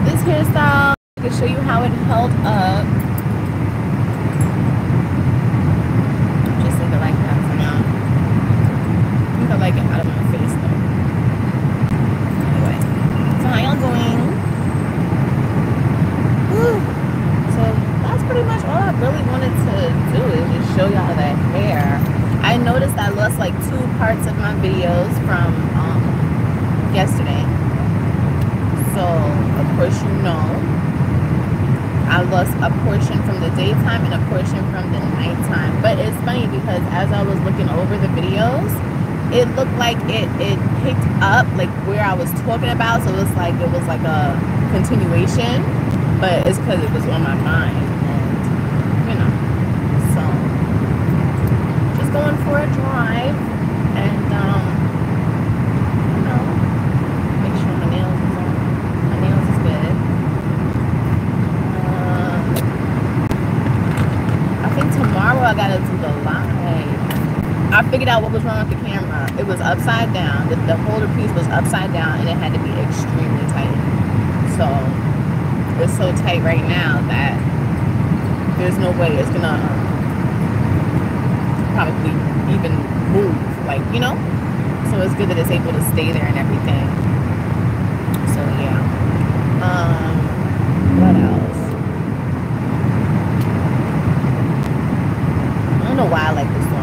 this hairstyle, I can show you how it held up. Just leave it like that for now. I think I like it out of my face though. Anyway, so how y'all doing? Whew. So that's pretty much all I really wanted to do, is just show y'all that hair. I noticed I lost like 2 parts of my videos from yesterday. So of course, you know, I lost a portion from the daytime and a portion from the nighttime. But it's funny because as I was looking over the videos, it looked like it picked up like where I was talking about. So it was like a continuation, but it's because it was on my mind, and you know, so just going for a drive, and you know, make sure my nails is good. I think tomorrow I gotta do the live. I figured out what was wrong with the camera. It was upside down. The holder piece was upside down, and it had to be extremely tight. So it's so tight right now that there's no way it's gonna probably even move, like, you know. So it's good that it's able to stay there and everything. So yeah. What else? I don't know why I like this song.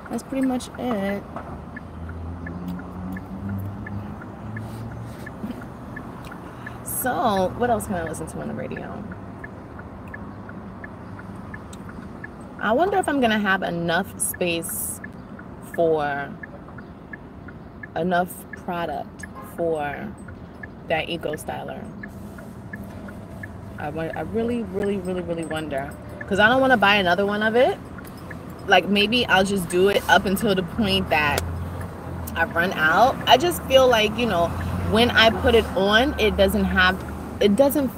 That's pretty much it. So, what else can I listen to on the radio? I wonder if I'm gonna have enough space for enough product for that Eco Styler. I really wonder, because I don't want to buy another one of it. Like, maybe I'll just do it up until the point that I run out. I just feel like, you know, when I put it on, it doesn't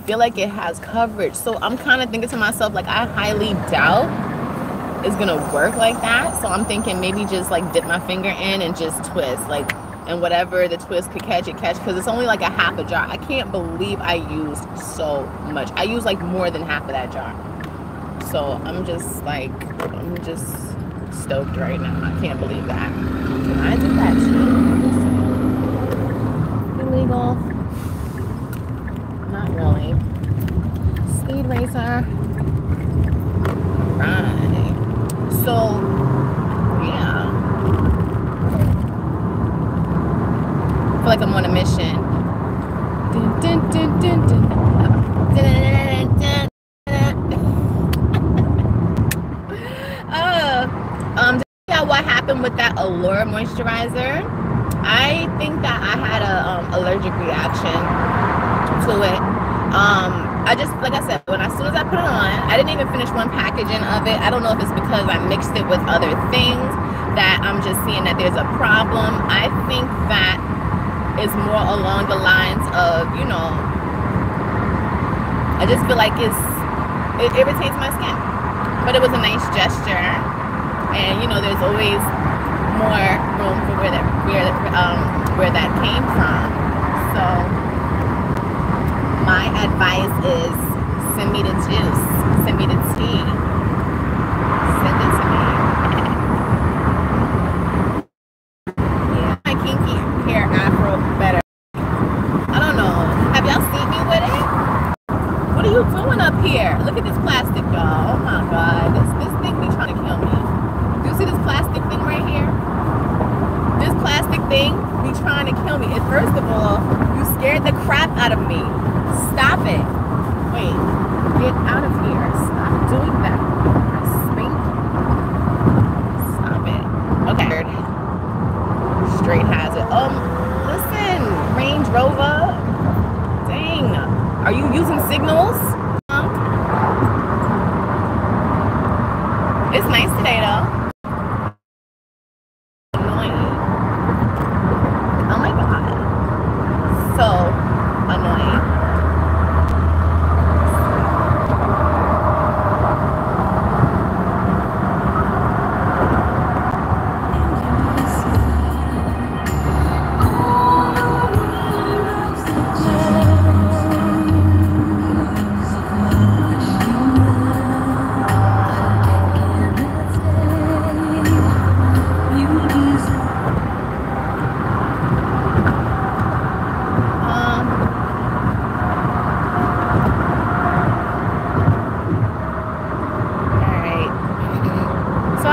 feel like it has coverage. So I'm kind of thinking to myself, like, I highly doubt it's gonna work like that. So I'm thinking maybe just like dip my finger in and just twist, like, and whatever the twist could catch, because it's only like a half a jar. I can't believe I used so much. I used like more than half of that jar. So I'm just stoked right now. I can't believe that. Can I do that too? Illegal? Not really. Speed racer. Right. So yeah. I feel like I'm on a mission. Dun, dun, dun, dun, dun. Dun, dun, dun, what happened with that Allure moisturizer? I think that I had a allergic reaction to it. I just, like I said, as soon as I put it on, I didn't even finish one packaging of it. I don't know if it's because I mixed it with other things that I'm just seeing that there's a problem. I think that is more along the lines of, you know, I just feel like it irritates my skin. but it was a nice gesture. And you know, there's always more room for where that came from. So my advice is send me the juice, send me the tea, send it to me. Yeah, my kinky hair afro better. I don't know. Have y'all seen me with it? What are you doing up here? Look at this plastic, y'all. Oh my God, this thing be trying to kill me. Do you see this plastic thing right here? This plastic thing be trying to kill me. And first of all, you scared the crap out of me. Stop it. Wait, get out of here. Stop doing that. Spank. Stop it. Okay. Straight hazard. Listen, Range Rover. Dang. Are you using signals? It's nice today though. Annoying. Oh my God. So annoying.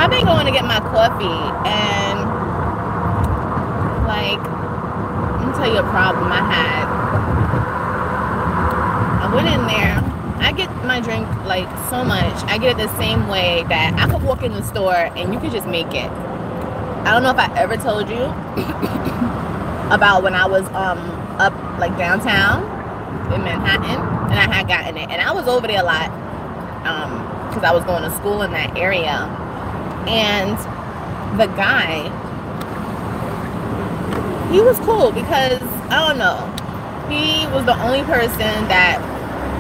I've been going to get my coffee, and like, let me tell you a problem I had. I went in there. I get my drink like so much. I get it the same way that I could walk in the store and you could just make it. I don't know if I ever told you about when I was up like downtown in Manhattan, and I had gotten it, and I was over there a lot because I was going to school in that area. And the guy, he was cool because, I don't know, he was the only person that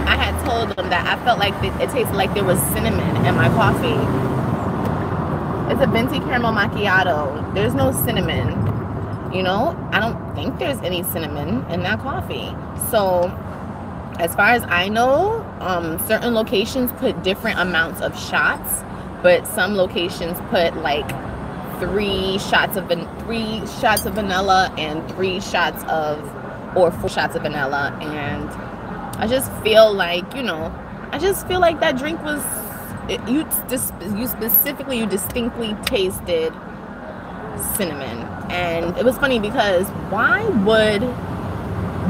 I had told him that I felt like it tasted like there was cinnamon in my coffee. It's a venti caramel macchiato. There's no cinnamon, you know? I don't think there's any cinnamon in that coffee. So as far as I know, certain locations put different amounts of shots, but some locations put like 3 shots of vanilla and 4 shots of vanilla. And I just feel like, you know, that drink was, you distinctly tasted cinnamon. And it was funny because why would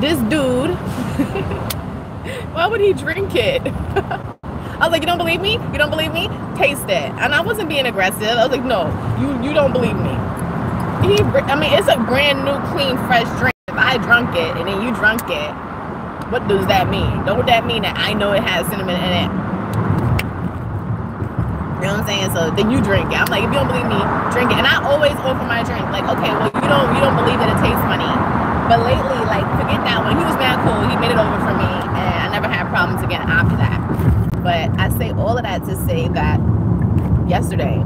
this dude why would he drink it? I was like, you don't believe me? You don't believe me? Taste it. And I wasn't being aggressive. I was like, no, you don't believe me. I mean, it's a brand new, clean, fresh drink. If I drunk it and then you drunk it, what does that mean? Don't that mean that I know it has cinnamon in it? You know what I'm saying? So then you drink it. I'm like, if you don't believe me, drink it. And I always offer my drink. Like, okay, well, you don't believe that it tastes funny. But lately, like, forget that one. He was mad cool. He made it over for me, and I never had problems again after that. But I say all of that to say that yesterday,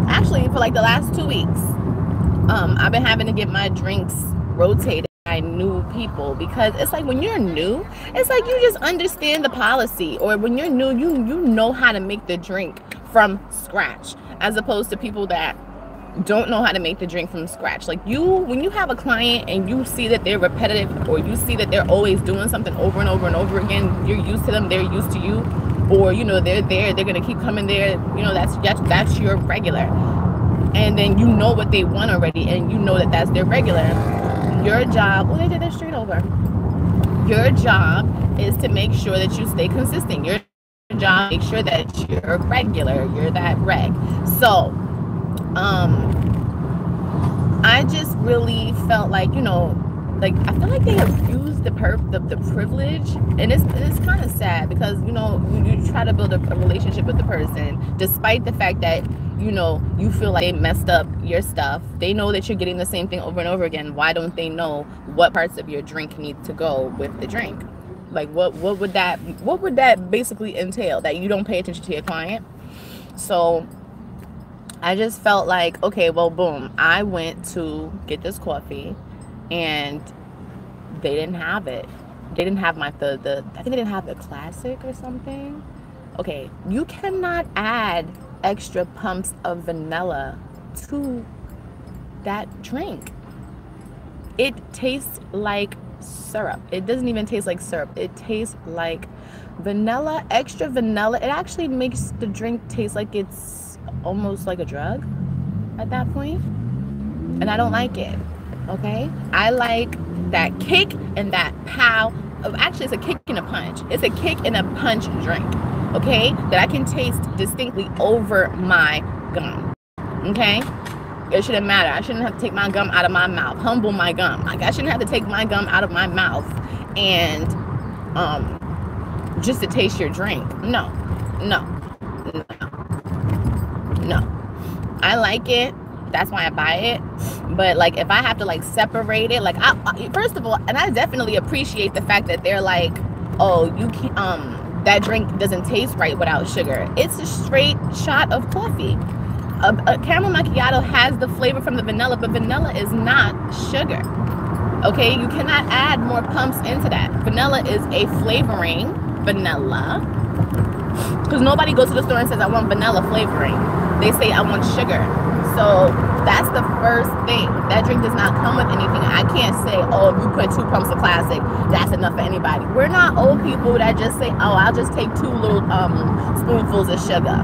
actually for like the last 2 weeks, I've been having to get my drinks rotated by new people, because it's like when you're new, it's like you just understand the policy, or when you're new, you know how to make the drink from scratch, as opposed to people that don't know how to make the drink from scratch. Like when you have a client and you see that they're repetitive, or you see that they're always doing something over and over and over again, you're used to them, they're used to you, or you know they're gonna keep coming there, you know, that's your regular, and then you know what they want already, and you know that that's their regular. Your job, they did that straight over. Your job is to make sure that you stay consistent. Your job, make sure that you're regular, you're that reg. So I just really felt like, you know, like I feel like they abused the privilege, and it's kind of sad, because you know you try to build a relationship with the person despite the fact that, you know, you feel like they messed up your stuff. They know that you're getting the same thing over and over again. Why don't they know what parts of your drink need to go with the drink? Like what would that basically entail? That you don't pay attention to your client? So I just felt like, okay, well, boom, I went to get this coffee and they didn't have it. They didn't have I think they didn't have the classic or something. Okay, you cannot add extra pumps of vanilla to that drink. It tastes like syrup. It doesn't even taste like syrup. It tastes like vanilla, extra vanilla. It actually makes the drink taste like it's almost like a drug at that point. And I don't like it. Okay? I like that kick and that pow. Actually, it's a kick and a punch. It's a kick and a punch drink. Okay? That I can taste distinctly over my gum. Okay? It shouldn't matter. I shouldn't have to take my gum out of my mouth. Humble my gum. Like, I shouldn't have to take my gum out of my mouth and just to taste your drink. No. I like it. That's why I buy it. But like, if I have to like separate it, like, first of all, and I definitely appreciate the fact that they're like, oh, you can't, that drink doesn't taste right without sugar. It's a straight shot of coffee. A caramel macchiato has the flavor from the vanilla, but vanilla is not sugar. Okay, you cannot add more pumps into that. Vanilla is a flavoring. Vanilla. Because nobody goes to the store and says, I want vanilla flavoring. They say, I want sugar. So that's the first thing. That drink does not come with anything. I can't say, oh, if you put 2 pumps of classic, that's enough for anybody. We're not old people that just say, oh, I'll just take 2 little spoonfuls of sugar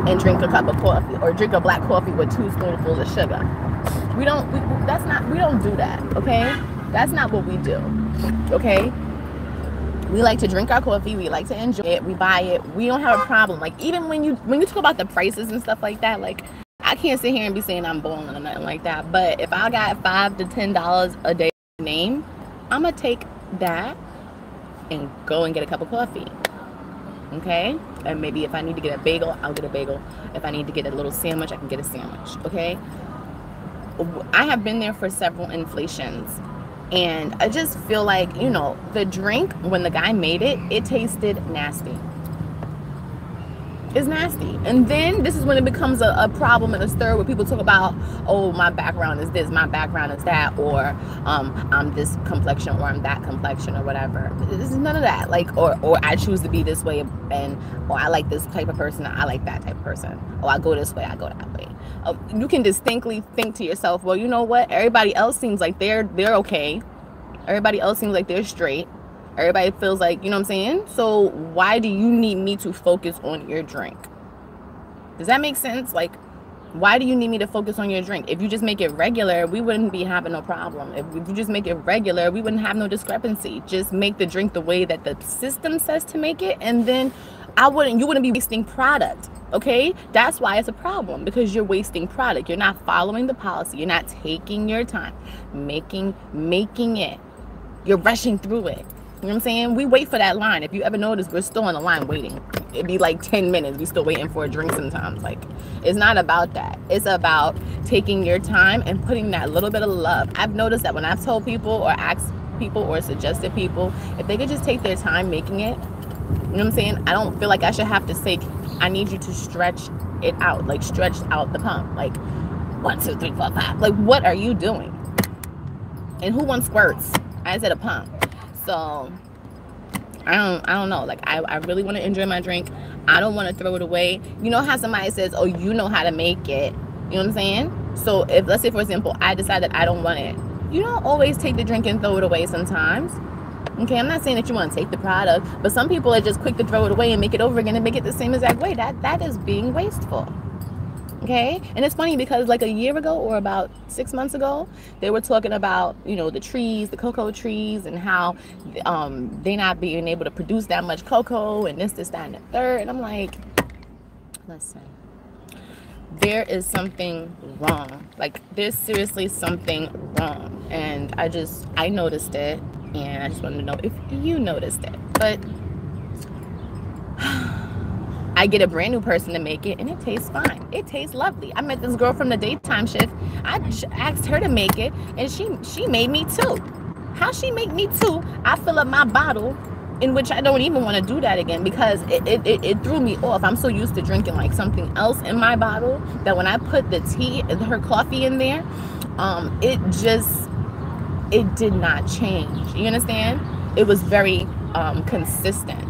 and drink a cup of coffee, or drink a black coffee with 2 spoonfuls of sugar. We don't do that, okay? That's not what we do, okay? We like to drink our coffee, we like to enjoy it, we buy it, we don't have a problem. Like, even when you talk about the prices and stuff like that, like, I can't sit here and be saying I'm balling or nothing like that, but if I got $5 to $10 a day name, I'm gonna take that and go and get a cup of coffee. Okay, and maybe if I need to get a bagel, I'll get a bagel. If I need to get a little sandwich, I can get a sandwich. Okay, I have been there for several inflations, and I just feel like, you know, the drink, when the guy made it, it tasted nasty. It's nasty. And then this is when it becomes a problem and a stir, where people talk about, oh, my background is this, my background is that, or I'm this complexion, or I'm that complexion, or whatever. This is none of that. Like, or I choose to be this way, or I like this type of person, I like that type of person. Or I go this way, I go that way. You can distinctly think to yourself, well, you know what? Everybody else seems like they're okay. Everybody else seems like they're straight. Everybody feels like, you know what I'm saying? So why do you need me to focus on your drink? Does that make sense? Like, why do you need me to focus on your drink? If you just make it regular, we wouldn't be having no problem. If you just make it regular, we wouldn't have no discrepancy. Just make the drink the way that the system says to make it, and then you wouldn't be wasting product. Okay? That's why it's a problem, because you're wasting product. You're not following the policy. You're not taking your time making it. You're rushing through it. You know what I'm saying? We wait for that line. If you ever notice, we're still on the line waiting. It'd be like 10 minutes. We still waiting for a drink sometimes. Like, it's not about that. It's about taking your time and putting that little bit of love. I've noticed that when I've told people or asked people or suggested people, if they could just take their time making it, you know what I'm saying? I don't feel like I should have to say, I need you to stretch it out. Like, stretch out the pump. Like, 1, 2, 3, 4, 5. Like, what are you doing? And who wants squirts? I said a pump. So I don't know. Like, I really want to enjoy my drink. I don't want to throw it away. You know how somebody says, oh, you know how to make it. You know what I'm saying? So if, let's say, for example, I decide that I don't want it. You don't always take the drink and throw it away sometimes. Okay, I'm not saying that you want to take the product, but some people are just quick to throw it away and make it over again and make it the same exact way. That is being wasteful. Okay, and it's funny because like a year ago or about 6 months ago, they were talking about, you know, the trees, the cocoa trees, and how they not being able to produce that much cocoa and this, that, and the third. And I'm like, listen, there is something wrong. Like, there's seriously something wrong. And I noticed it, and I just wanted to know if you noticed it. But I get a brand new person to make it, and it tastes fine. It tastes lovely. I met this girl from the daytime shift. I asked her to make it, and she made me 2. How she make me 2? I fill up my bottle in which I don't even want to do that again, because it threw me off. I'm so used to drinking like something else in my bottle that when I put the tea, her coffee in there, it did not change. You understand? It was very consistent.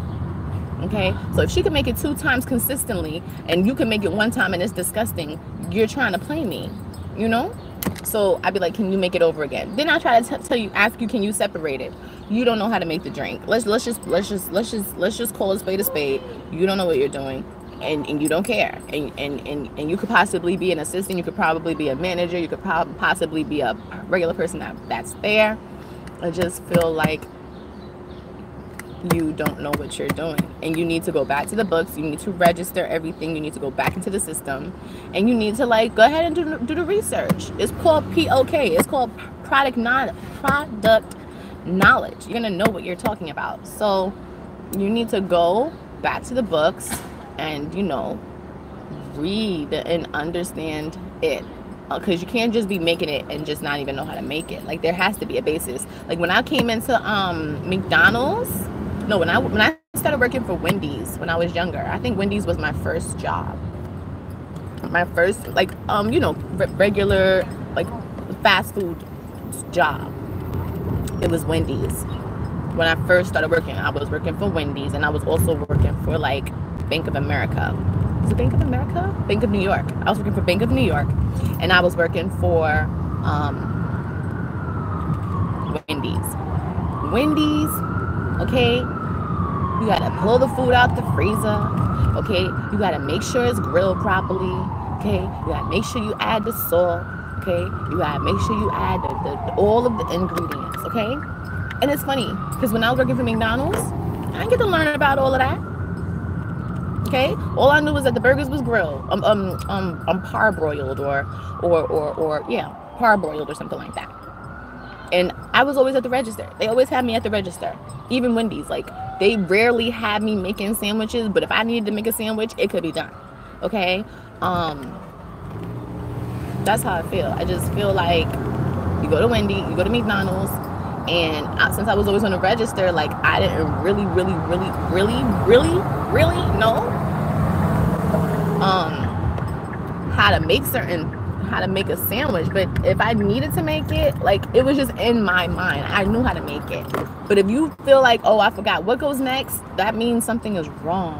Okay, so if she can make it 2 times consistently and you can make it 1 time and it's disgusting, you're trying to play me, you know? So I'd be like, can you make it over again? Then I try to ask you, can you separate it? You don't know how to make the drink. Let's just call a spade. You don't know what you're doing, and you don't care, and you could possibly be an assistant, you could probably be a manager, you could possibly be a regular person that's there. I just feel like you don't know what you're doing, and you need to go back to the books. You need to register everything. You need to go back into the system, and you need to like go ahead and do the research. It's called POK. It's called product knowledge. You're gonna know what you're talking about. So you need to go back to the books and, you know, read and understand it, because you can't just be making it and just not even know how to make it. Like, there has to be a basis. Like when I came into McDonald's, no, when I started working for Wendy's when I was younger, I think Wendy's was my first job. My first, like, you know, regular, like, fast food job. It was Wendy's. When I first started working, I was working for Wendy's, and I was also working for, like, Bank of America. Was it Bank of America? Bank of New York. I was working for Bank of New York, and I was working for Wendy's, okay? You gotta pull the food out the freezer, okay? You gotta make sure it's grilled properly, okay? You gotta make sure you add the salt, okay? You gotta make sure you add all of the ingredients, okay? And it's funny, because when I was working for McDonald's, I didn't get to learn about all of that, okay? All I knew was that the burgers was grilled, parboiled, or yeah, parboiled or something like that. And I was always at the register. They always had me at the register. Even Wendy's, like, they rarely had me making sandwiches, but if I needed to make a sandwich, it could be done. Okay? That's how I feel. I just feel like you go to Wendy, you go to McDonald's, and since I was always on the register, like, I didn't really know how to make a sandwich. But if I needed to make it, like, it was just in my mind. I knew how to make it. But if you feel like, oh, I forgot what goes next, that means something is wrong.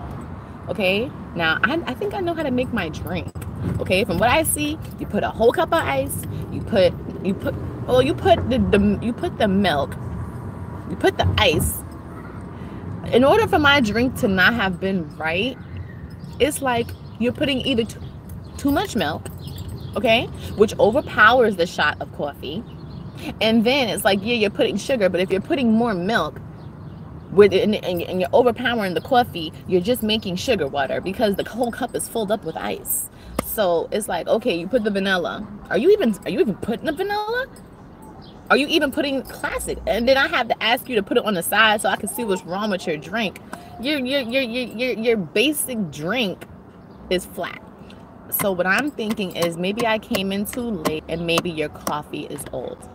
Okay? Now, I think I know how to make my drink. Okay? From what I see, you put a whole cup of ice, you put the milk, you put the ice. In order for my drink to not have been right, it's like you're putting either too much milk, okay, which overpowers the shot of coffee, and then it's like, yeah, you're putting sugar, but if you're putting more milk and you're overpowering the coffee, you're just making sugar water, because the whole cup is filled up with ice. So it's like, okay, you put the vanilla. Are you even putting the vanilla? Are you even putting classic? And then I have to ask you to put it on the side so I can see what's wrong with your drink. Your basic drink is flat. So what I'm thinking is, maybe I came in too late and maybe your coffee is old.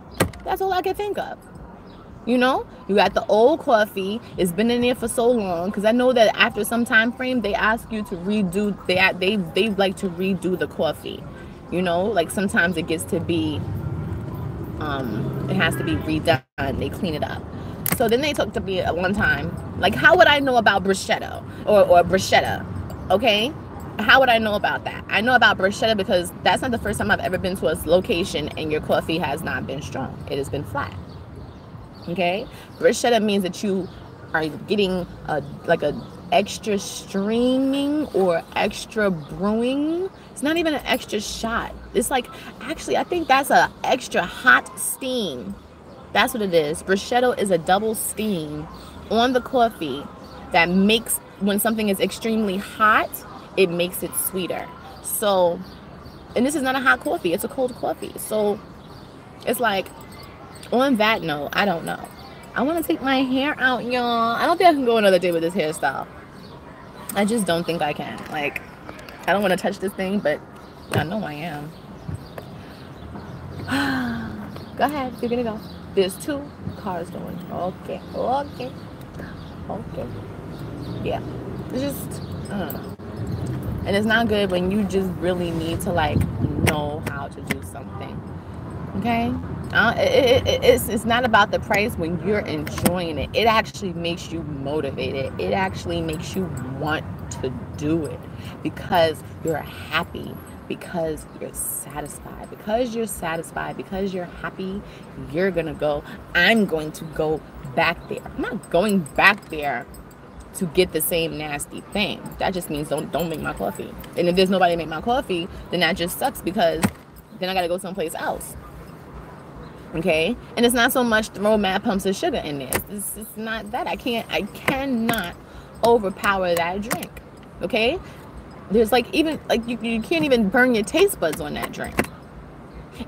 That's all I can think of. You know, you got the old coffee. It's been in there for so long, because I know that after some time frame, they ask you to redo. They like to redo the coffee. You know, like sometimes it gets to be, it has to be redone. They clean it up. So then they talked to me at one time, like, how would I know about bruschetta or bruschetta? Okay. How would I know about that? I know about bruschetta because that's not the first time I've ever been to a location and your coffee has not been strong. It has been flat. Okay? Bruschetta means that you are getting like a extra streaming or extra brewing. It's not even an extra shot. It's like, actually, I think that's a extra hot steam. That's what it is. Bruschetta is a double steam on the coffee that makes, when something is extremely hot, it makes it sweeter. So, and this is not a hot coffee, it's a cold coffee. So it's like, on that note, I don't know. I want to take my hair out, y'all. I don't think I can go another day with this hairstyle. I just don't think I can. Like, I don't want to touch this thing, but I know I am. Go ahead, you're gonna go. There's 2 cars going. Okay. Okay. Yeah. It's just, I don't know. And it's not good when you just really need to like know how to do something. Okay? It's not about the price when you're enjoying it. It actually makes you motivated. It actually makes you want to do it because you're happy, because you're satisfied. Because you're satisfied, because you're happy, you're gonna go. I'm going to go back there. I'm not going back there to get the same nasty thing. That just means don't make my coffee. And if there's nobody to make my coffee, then that just sucks because then I gotta go someplace else. Okay, and it's not so much throw mad pumps of sugar in there. It's not that. I cannot overpower that drink. Okay, there's like even like you can't even burn your taste buds on that drink.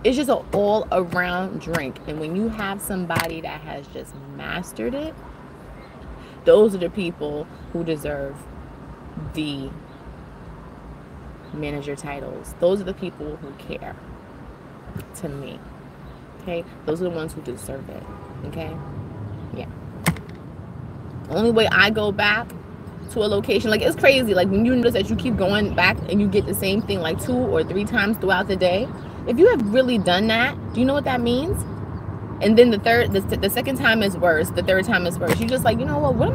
It's just an all around drink, and when you have somebody that has just mastered it, those are the people who deserve the manager titles. Those are the people who care, to me. Okay, those are the ones who deserve it. Okay, yeah. The only way I go back to a location, like, it's crazy, like when you notice that you keep going back and you get the same thing like 2 or 3 times throughout the day. If you have really done that, do you know what that means? And then the second time is worse, the third time is worse. You're just like, you know what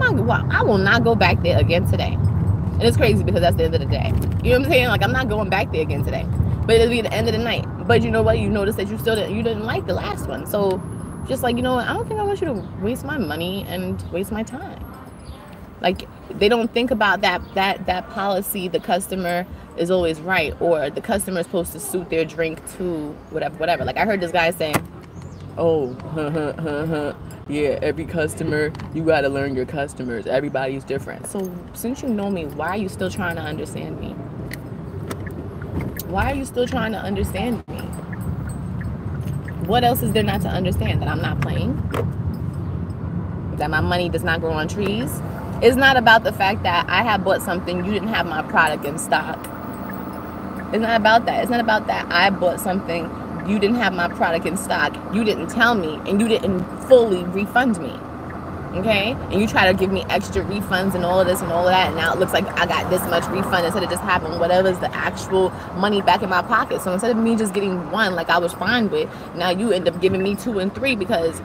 I will not go back there again today. And it's crazy because that's the end of the day. You know what I'm saying? Like, I'm not going back there again today. But it'll be the end of the night. But you know what? You notice that you didn't like the last one. So just like, you know what? I don't think I want you to waste my money and waste my time. Like, they don't think about that policy. The customer is always right, or the customer is supposed to suit their drink to whatever. Like, I heard this guy saying, oh, yeah, every customer, you got to learn your customers. Everybody's different. So since you know me, why are you still trying to understand me? Why are you still trying to understand me? What else is there not to understand? That I'm not playing? That my money does not grow on trees? It's not about the fact that I have bought something, you didn't have my product in stock. It's not about that. It's not about that I bought something, you didn't have my product in stock, you didn't tell me, and you didn't fully refund me. Okay? And you try to give me extra refunds and all of this and all of that, and now it looks like I got this much refund instead of just having whatever's the actual money back in my pocket. So instead of me just getting 1 like I was fine with, now you end up giving me 2 and 3 because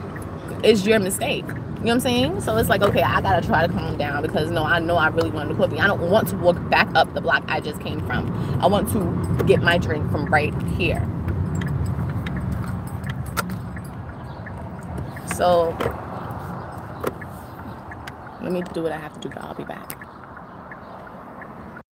it's your mistake. You know what I'm saying? So it's like, okay, I gotta try to calm down because no, I know I really wanted to coffee. I don't want to walk back up the block I just came from. I want to get my drink from right here. So let me do what I have to do, but I'll be back.